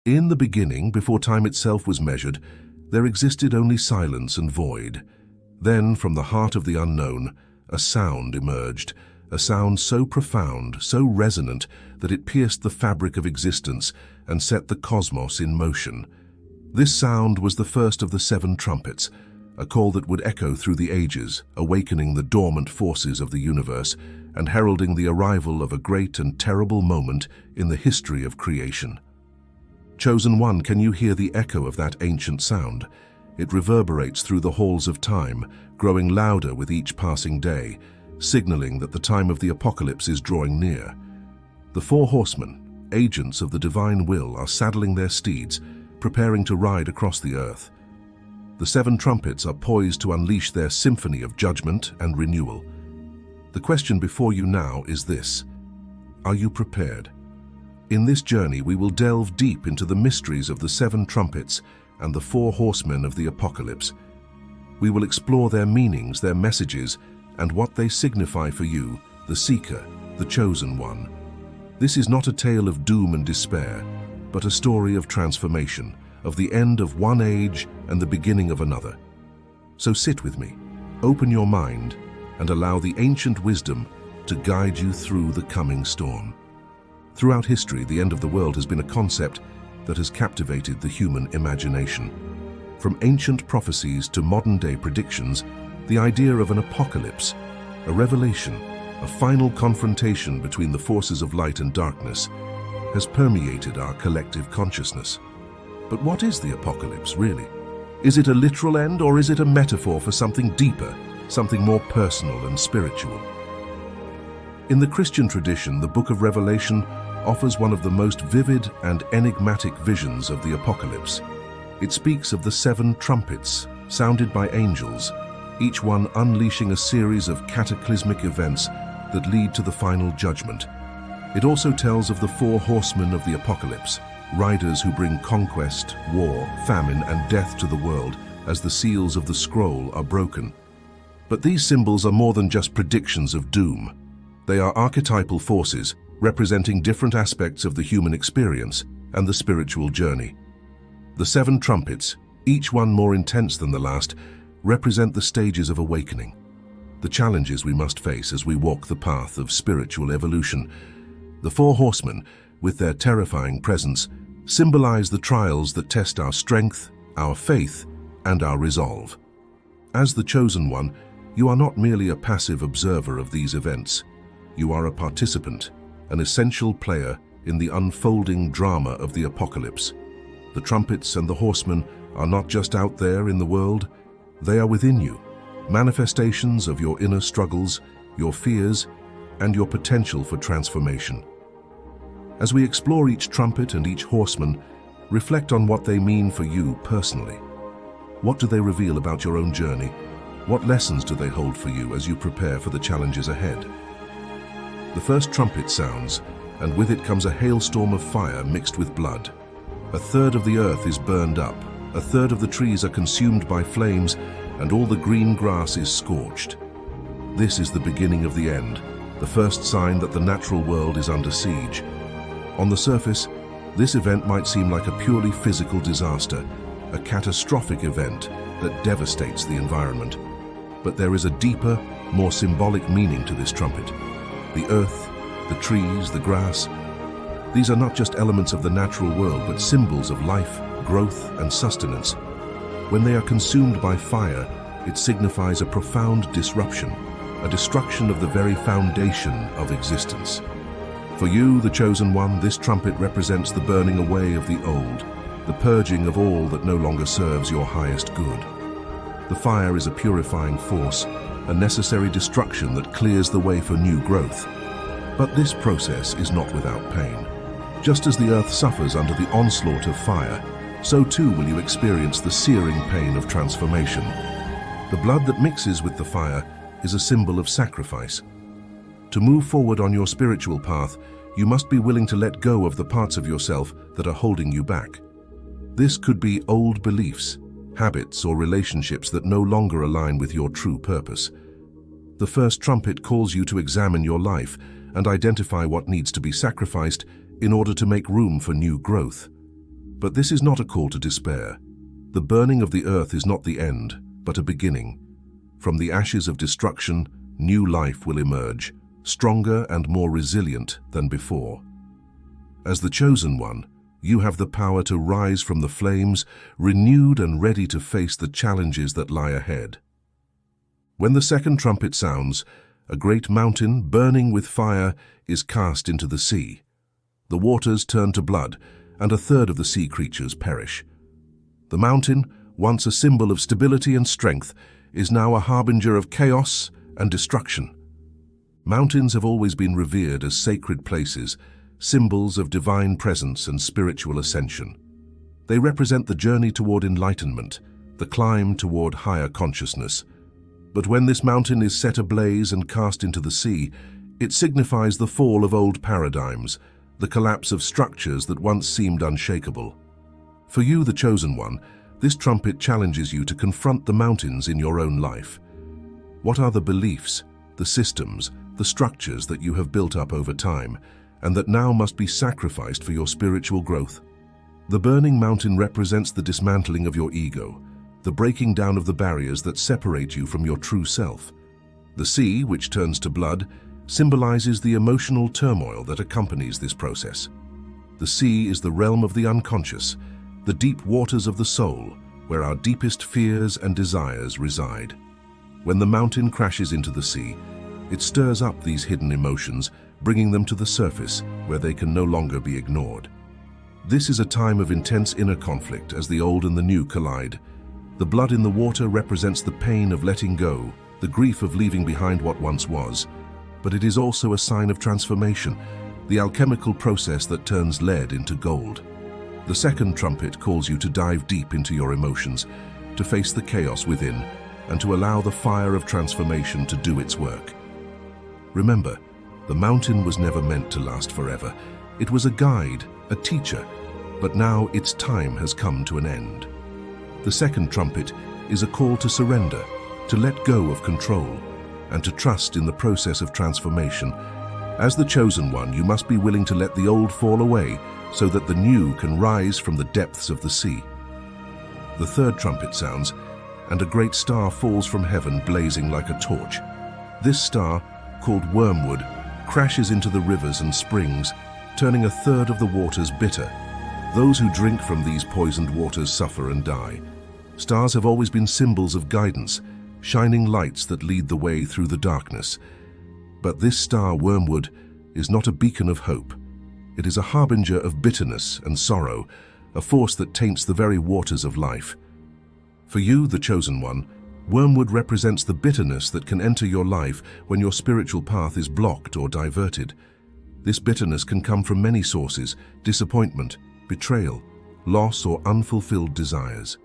In the beginning, before time itself was measured, there existed only silence and void. Then, from the heart of the unknown, a sound emerged, a sound so profound, so resonant, that it pierced the fabric of existence and set the cosmos in motion. This sound was the first of the Seven Trumpets, a call that would echo through the ages, awakening the dormant forces of the universe and heralding the arrival of a great and terrible moment in the history of creation. Chosen One, can you hear the echo of that ancient sound? It reverberates through the halls of time, growing louder with each passing day, signaling that the time of the apocalypse is drawing near. The Four Horsemen, agents of the divine will, are saddling their steeds, preparing to ride across the earth. The Seven Trumpets are poised to unleash their symphony of judgment and renewal. The question before you now is this: are you prepared? In this journey, we will delve deep into the mysteries of the Seven Trumpets and the Four Horsemen of the Apocalypse. We will explore their meanings, their messages, and what they signify for you, the Seeker, the Chosen One. This is not a tale of doom and despair, but a story of transformation, of the end of one age and the beginning of another. So sit with me, open your mind, and allow the ancient wisdom to guide you through the coming storm. Throughout history, the end of the world has been a concept that has captivated the human imagination. From ancient prophecies to modern-day predictions, the idea of an apocalypse, a revelation, a final confrontation between the forces of light and darkness, has permeated our collective consciousness. But what is the apocalypse, really? Is it a literal end, or is it a metaphor for something deeper, something more personal and spiritual? In the Christian tradition, the Book of Revelation offers one of the most vivid and enigmatic visions of the apocalypse. It speaks of the seven trumpets, sounded by angels, each one unleashing a series of cataclysmic events that lead to the final judgment. It also tells of the four horsemen of the apocalypse, riders who bring conquest, war, famine, and death to the world as the seals of the scroll are broken. But these symbols are more than just predictions of doom. They are archetypal forces representing different aspects of the human experience and the spiritual journey. The seven trumpets, each one more intense than the last, represent the stages of awakening, the challenges we must face as we walk the path of spiritual evolution. The four horsemen, with their terrifying presence, symbolize the trials that test our strength, our faith, and our resolve. As the Chosen One, you are not merely a passive observer of these events. You are a participant, an essential player in the unfolding drama of the apocalypse. The trumpets and the horsemen are not just out there in the world, they are within you, manifestations of your inner struggles, your fears, and your potential for transformation. As we explore each trumpet and each horseman, reflect on what they mean for you personally. What do they reveal about your own journey? What lessons do they hold for you as you prepare for the challenges ahead? The first trumpet sounds, and with it comes a hailstorm of fire mixed with blood. A third of the earth is burned up, a third of the trees are consumed by flames, and all the green grass is scorched. This is the beginning of the end, the first sign that the natural world is under siege. On the surface, this event might seem like a purely physical disaster, a catastrophic event that devastates the environment. But there is a deeper, more symbolic meaning to this trumpet. The earth, the trees, the grass, these are not just elements of the natural world, but symbols of life, growth, and sustenance. When they are consumed by fire, it signifies a profound disruption, a destruction of the very foundation of existence. For you, the Chosen One, this trumpet represents the burning away of the old, the purging of all that no longer serves your highest good. The fire is a purifying force, a necessary destruction that clears the way for new growth. But this process is not without pain. Just as the earth suffers under the onslaught of fire, so too will you experience the searing pain of transformation. The blood that mixes with the fire is a symbol of sacrifice. To move forward on your spiritual path, you must be willing to let go of the parts of yourself that are holding you back. This could be old beliefs, habits, or relationships that no longer align with your true purpose. The first trumpet calls you to examine your life and identify what needs to be sacrificed in order to make room for new growth. But this is not a call to despair. The burning of the earth is not the end, but a beginning. From the ashes of destruction, new life will emerge, stronger and more resilient than before. As the chosen one, you have the power to rise from the flames, renewed and ready to face the challenges that lie ahead. When the second trumpet sounds, a great mountain, burning with fire, is cast into the sea. The waters turn to blood, and a third of the sea creatures perish. The mountain, once a symbol of stability and strength, is now a harbinger of chaos and destruction. Mountains have always been revered as sacred places, symbols of divine presence and spiritual ascension. They represent the journey toward enlightenment, the climb toward higher consciousness. But when this mountain is set ablaze and cast into the sea, it signifies the fall of old paradigms, the collapse of structures that once seemed unshakable. For you, the chosen one, this trumpet challenges you to confront the mountains in your own life. What are the beliefs, the systems, the structures that you have built up over time, and that now must be sacrificed for your spiritual growth? The burning mountain represents the dismantling of your ego, the breaking down of the barriers that separate you from your true self. The sea, which turns to blood, symbolizes the emotional turmoil that accompanies this process. The sea is the realm of the unconscious, the deep waters of the soul, where our deepest fears and desires reside. When the mountain crashes into the sea, it stirs up these hidden emotions, bringing them to the surface where they can no longer be ignored. This is a time of intense inner conflict as the old and the new collide. The blood in the water represents the pain of letting go, the grief of leaving behind what once was. But it is also a sign of transformation, the alchemical process that turns lead into gold. The second trumpet calls you to dive deep into your emotions, to face the chaos within, and to allow the fire of transformation to do its work. Remember, the mountain was never meant to last forever. It was a guide, a teacher, but now its time has come to an end. The second trumpet is a call to surrender, to let go of control, and to trust in the process of transformation. As the chosen one, you must be willing to let the old fall away so that the new can rise from the depths of the sea. The third trumpet sounds, and a great star falls from heaven blazing like a torch. This star, called wormwood, crashes into the rivers and springs, turning a third of the waters bitter. Those who drink from these poisoned waters suffer and die. Stars have always been symbols of guidance, shining lights that lead the way through the darkness. But this star, wormwood, is not a beacon of hope. It is a harbinger of bitterness and sorrow, a force that taints the very waters of life. For you, the chosen one, wormwood represents the bitterness that can enter your life when your spiritual path is blocked or diverted. This bitterness can come from many sources: disappointment, betrayal, loss, or unfulfilled desires.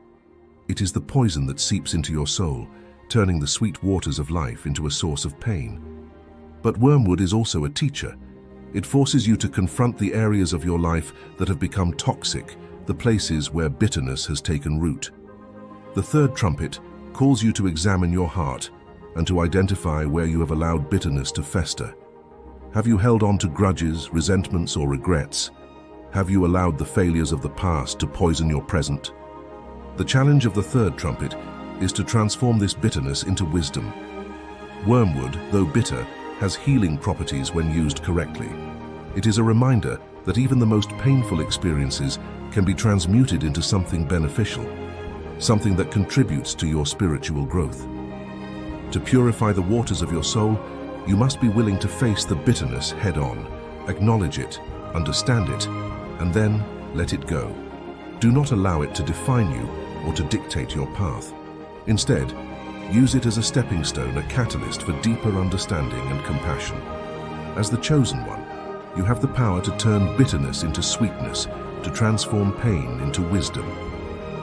It is the poison that seeps into your soul, turning the sweet waters of life into a source of pain. But wormwood is also a teacher. It forces you to confront the areas of your life that have become toxic, the places where bitterness has taken root. The third trumpet calls you to examine your heart and to identify where you have allowed bitterness to fester. Have you held on to grudges, resentments, or regrets? Have you allowed the failures of the past to poison your present? The challenge of the third trumpet is to transform this bitterness into wisdom. Wormwood, though bitter, has healing properties when used correctly. It is a reminder that even the most painful experiences can be transmuted into something beneficial, something that contributes to your spiritual growth. To purify the waters of your soul, you must be willing to face the bitterness head-on, acknowledge it, understand it, and then let it go. Do not allow it to define you or to dictate your path. Instead, use it as a stepping stone, a catalyst for deeper understanding and compassion. As the chosen one, you have the power to turn bitterness into sweetness, to transform pain into wisdom.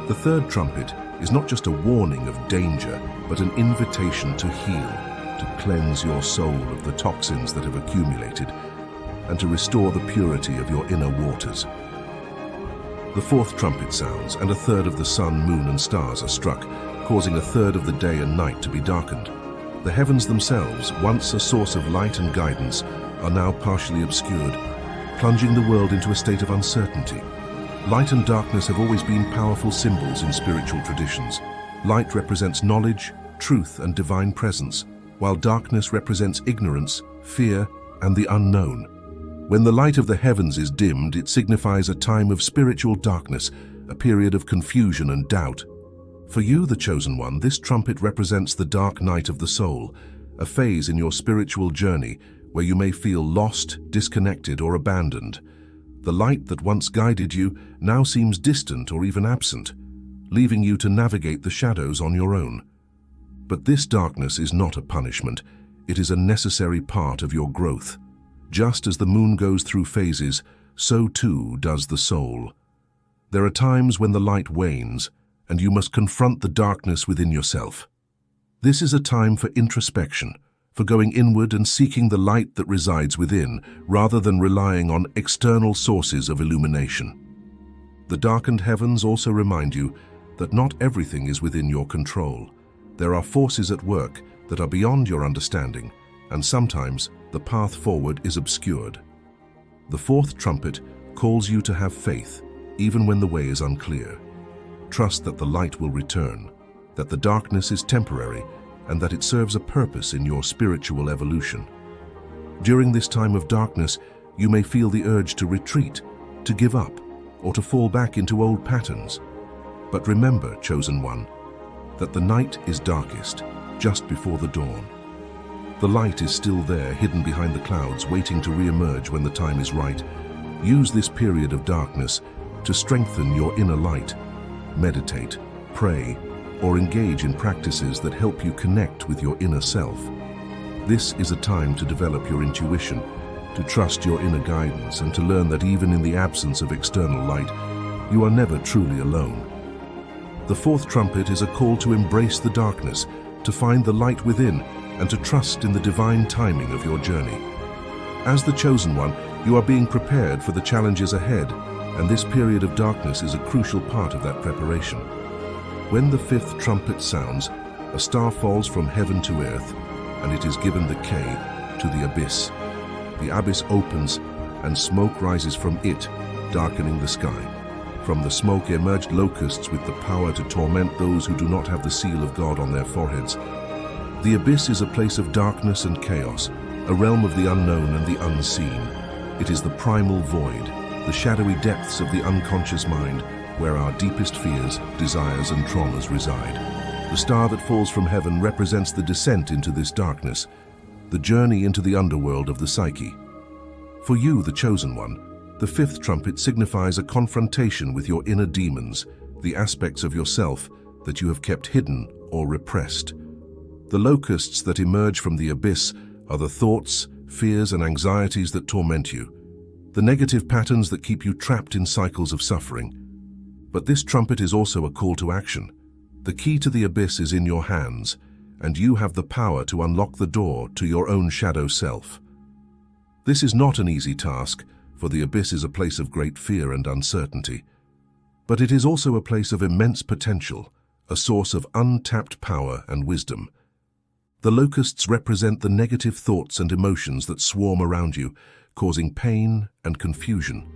The third trumpet is not just a warning of danger, but an invitation to heal, to cleanse your soul of the toxins that have accumulated, and to restore the purity of your inner waters. The fourth trumpet sounds, and a third of the sun, moon, and stars are struck, causing a third of the day and night to be darkened. The heavens themselves, once a source of light and guidance, are now partially obscured, plunging the world into a state of uncertainty. Light and darkness have always been powerful symbols in spiritual traditions. Light represents knowledge, truth, and divine presence, while darkness represents ignorance, fear, and the unknown. When the light of the heavens is dimmed, it signifies a time of spiritual darkness, a period of confusion and doubt. For you, the chosen one, this trumpet represents the dark night of the soul, a phase in your spiritual journey where you may feel lost, disconnected, or abandoned. The light that once guided you now seems distant or even absent, leaving you to navigate the shadows on your own. But this darkness is not a punishment. It is a necessary part of your growth. Just as the moon goes through phases, so too does the soul. There are times when the light wanes, and you must confront the darkness within yourself. This is a time for introspection, for going inward and seeking the light that resides within, rather than relying on external sources of illumination. The darkened heavens also remind you that not everything is within your control. There are forces at work that are beyond your understanding, and sometimes the path forward is obscured. The fourth trumpet calls you to have faith, even when the way is unclear. Trust that the light will return, that the darkness is temporary, and that it serves a purpose in your spiritual evolution. During this time of darkness, you may feel the urge to retreat, to give up, or to fall back into old patterns. But remember, chosen one, that the night is darkest just before the dawn. The light is still there, hidden behind the clouds, waiting to re-emerge when the time is right. Use this period of darkness to strengthen your inner light. Meditate, pray, or engage in practices that help you connect with your inner self. This is a time to develop your intuition, to trust your inner guidance, and to learn that even in the absence of external light, you are never truly alone. The fourth trumpet is a call to embrace the darkness, to find the light within, and to trust in the divine timing of your journey. As the chosen one, you are being prepared for the challenges ahead, and this period of darkness is a crucial part of that preparation. When the fifth trumpet sounds, a star falls from heaven to earth, and it is given the key to the abyss. The abyss opens, and smoke rises from it, darkening the sky. From the smoke emerged locusts with the power to torment those who do not have the seal of God on their foreheads. The abyss is a place of darkness and chaos, a realm of the unknown and the unseen. It is the primal void, the shadowy depths of the unconscious mind, where our deepest fears, desires, and traumas reside. The star that falls from heaven represents the descent into this darkness, the journey into the underworld of the psyche. For you, the chosen one, the fifth trumpet signifies a confrontation with your inner demons, the aspects of yourself that you have kept hidden or repressed. The locusts that emerge from the abyss are the thoughts, fears, and anxieties that torment you, the negative patterns that keep you trapped in cycles of suffering. But this trumpet is also a call to action. The key to the abyss is in your hands, and you have the power to unlock the door to your own shadow self. This is not an easy task, for the abyss is a place of great fear and uncertainty. But it is also a place of immense potential, a source of untapped power and wisdom. The locusts represent the negative thoughts and emotions that swarm around you, causing pain and confusion.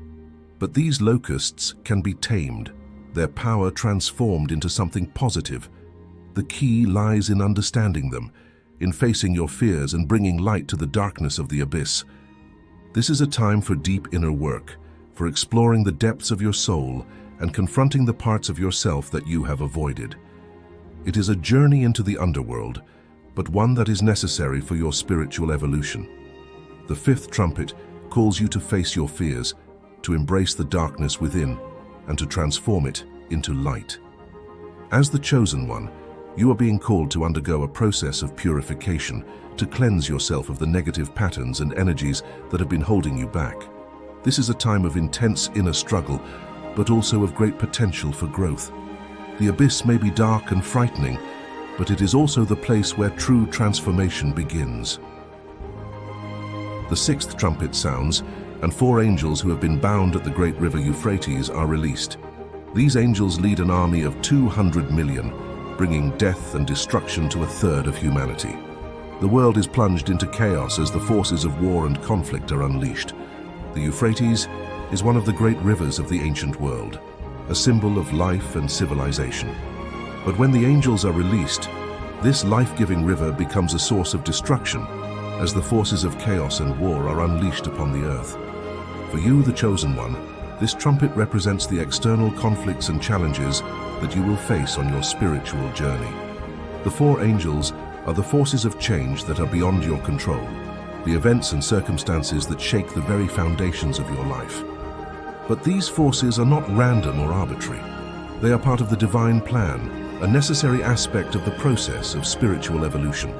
But these locusts can be tamed, their power transformed into something positive. The key lies in understanding them, in facing your fears and bringing light to the darkness of the abyss. This is a time for deep inner work, for exploring the depths of your soul and confronting the parts of yourself that you have avoided. It is a journey into the underworld, but one that is necessary for your spiritual evolution. The fifth trumpet calls you to face your fears, to embrace the darkness within, and to transform it into light. As the chosen one, you are being called to undergo a process of purification, to cleanse yourself of the negative patterns and energies that have been holding you back. This is a time of intense inner struggle, but also of great potential for growth. The abyss may be dark and frightening, but it is also the place where true transformation begins. The sixth trumpet sounds, and 4 angels who have been bound at the great river Euphrates are released. These angels lead an army of 200 million, bringing death and destruction to 1/3 of humanity. The world is plunged into chaos as the forces of war and conflict are unleashed. The Euphrates is one of the great rivers of the ancient world, a symbol of life and civilization. But when the angels are released, this life-giving river becomes a source of destruction as the forces of chaos and war are unleashed upon the earth. For you, the chosen one, this trumpet represents the external conflicts and challenges that you will face on your spiritual journey. The four angels are the forces of change that are beyond your control, the events and circumstances that shake the very foundations of your life. But these forces are not random or arbitrary. They are part of the divine plan, a necessary aspect of the process of spiritual evolution.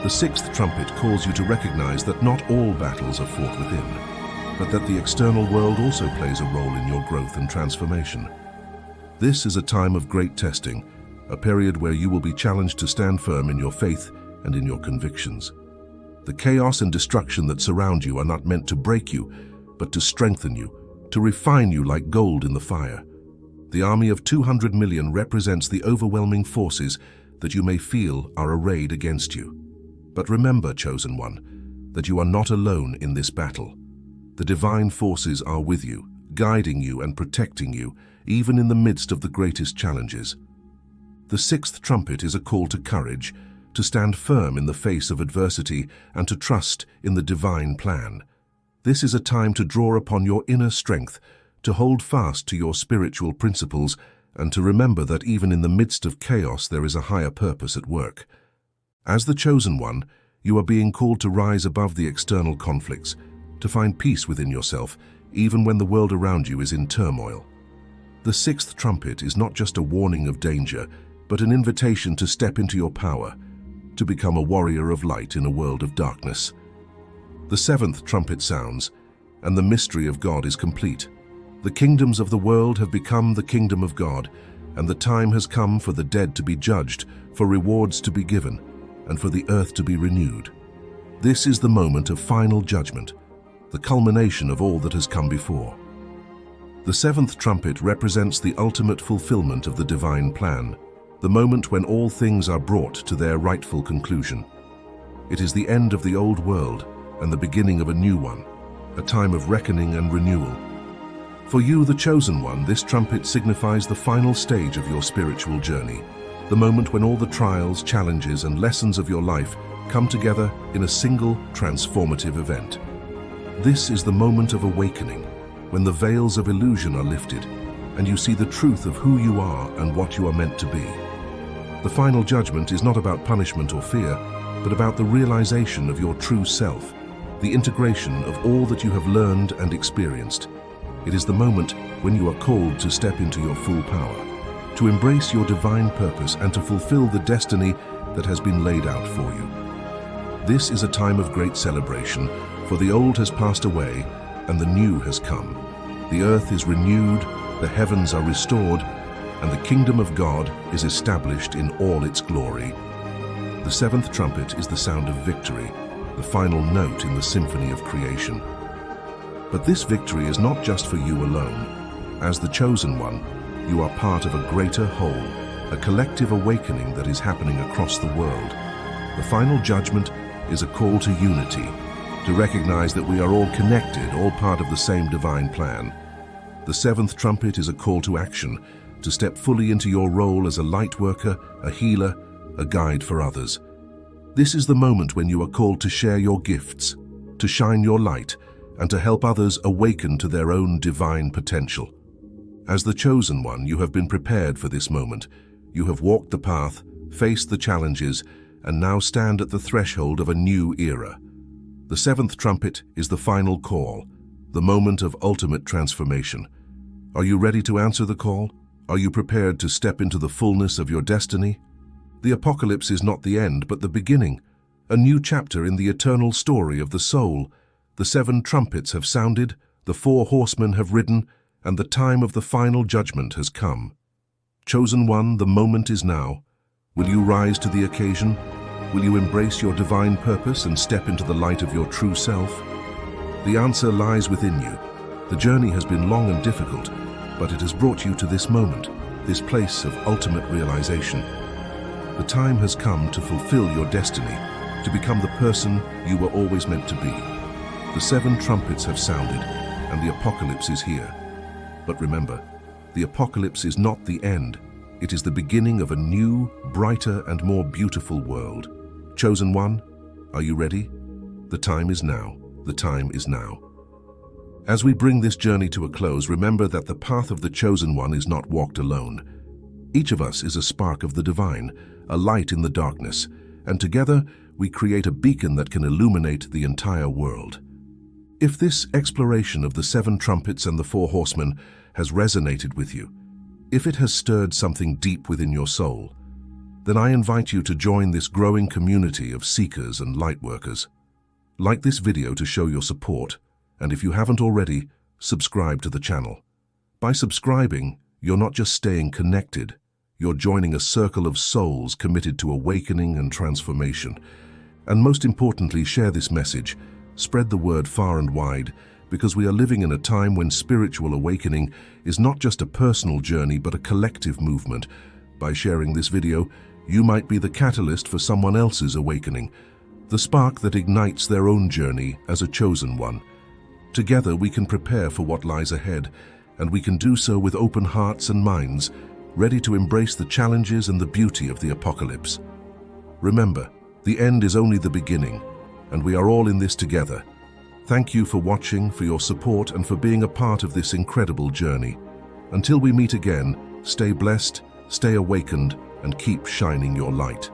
The sixth trumpet calls you to recognize that not all battles are fought within, but that the external world also plays a role in your growth and transformation. This is a time of great testing, a period where you will be challenged to stand firm in your faith and in your convictions. The chaos and destruction that surround you are not meant to break you, but to strengthen you, to refine you like gold in the fire. The army of 200 million represents the overwhelming forces that you may feel are arrayed against you. But remember, chosen one, that you are not alone in this battle. The divine forces are with you, guiding you and protecting you, even in the midst of the greatest challenges. The sixth trumpet is a call to courage, to stand firm in the face of adversity and to trust in the divine plan. This is a time to draw upon your inner strength, to hold fast to your spiritual principles, and to remember that even in the midst of chaos there is a higher purpose at work. As the chosen one, you are being called to rise above the external conflicts, to find peace within yourself, even when the world around you is in turmoil. The sixth trumpet is not just a warning of danger, but an invitation to step into your power, to become a warrior of light in a world of darkness. The seventh trumpet sounds, and the mystery of God is complete. The kingdoms of the world have become the kingdom of God, and the time has come for the dead to be judged, for rewards to be given, and for the earth to be renewed. This is the moment of final judgment, the culmination of all that has come before. The seventh trumpet represents the ultimate fulfillment of the divine plan, the moment when all things are brought to their rightful conclusion. It is the end of the old world and the beginning of a new one, a time of reckoning and renewal. For you, the chosen one, this trumpet signifies the final stage of your spiritual journey, the moment when all the trials, challenges, and lessons of your life come together in a single transformative event. This is the moment of awakening, when the veils of illusion are lifted, and you see the truth of who you are and what you are meant to be. The final judgment is not about punishment or fear, but about the realization of your true self, the integration of all that you have learned and experienced. It is the moment when you are called to step into your full power, to embrace your divine purpose and to fulfill the destiny that has been laid out for you. This is a time of great celebration, for the old has passed away and the new has come. The earth is renewed, the heavens are restored, and the kingdom of God is established in all its glory. The seventh trumpet is the sound of victory, the final note in the symphony of creation. But this victory is not just for you alone. As the chosen one, you are part of a greater whole, a collective awakening that is happening across the world. The final judgment is a call to unity, to recognize that we are all connected, all part of the same divine plan. The seventh trumpet is a call to action, to step fully into your role as a light worker, a healer, a guide for others. This is the moment when you are called to share your gifts, to shine your light, and to help others awaken to their own divine potential. As the chosen one, you have been prepared for this moment. You have walked the path, faced the challenges, and now stand at the threshold of a new era. The seventh trumpet is the final call, the moment of ultimate transformation. Are you ready to answer the call? Are you prepared to step into the fullness of your destiny? The apocalypse is not the end, but the beginning, a new chapter in the eternal story of the soul. The seven trumpets have sounded, the four horsemen have ridden, and the time of the final judgment has come. Chosen one, the moment is now. Will you rise to the occasion? Will you embrace your divine purpose and step into the light of your true self? The answer lies within you. The journey has been long and difficult, but it has brought you to this moment, this place of ultimate realization. The time has come to fulfill your destiny, to become the person you were always meant to be. The seven trumpets have sounded, and the apocalypse is here. But remember, the apocalypse is not the end. It is the beginning of a new, brighter, and more beautiful world. Chosen one, are you ready? The time is now. The time is now. As we bring this journey to a close, remember that the path of the Chosen One is not walked alone. Each of us is a spark of the divine, a light in the darkness, and together we create a beacon that can illuminate the entire world. If this exploration of the Seven Trumpets and the Four Horsemen has resonated with you, if it has stirred something deep within your soul, then I invite you to join this growing community of seekers and lightworkers. Like this video to show your support, and if you haven't already, subscribe to the channel. By subscribing, you're not just staying connected, you're joining a circle of souls committed to awakening and transformation. And most importantly, share this message. Spread the word far and wide, because we are living in a time when spiritual awakening is not just a personal journey but a collective movement. By sharing this video, you might be the catalyst for someone else's awakening, the spark that ignites their own journey as a chosen one. Together we can prepare for what lies ahead, and we can do so with open hearts and minds, ready to embrace the challenges and the beauty of the apocalypse. Remember, the end is only the beginning, and we are all in this together. Thank you for watching, for your support, and for being a part of this incredible journey. Until we meet again, stay blessed, stay awakened, and keep shining your light.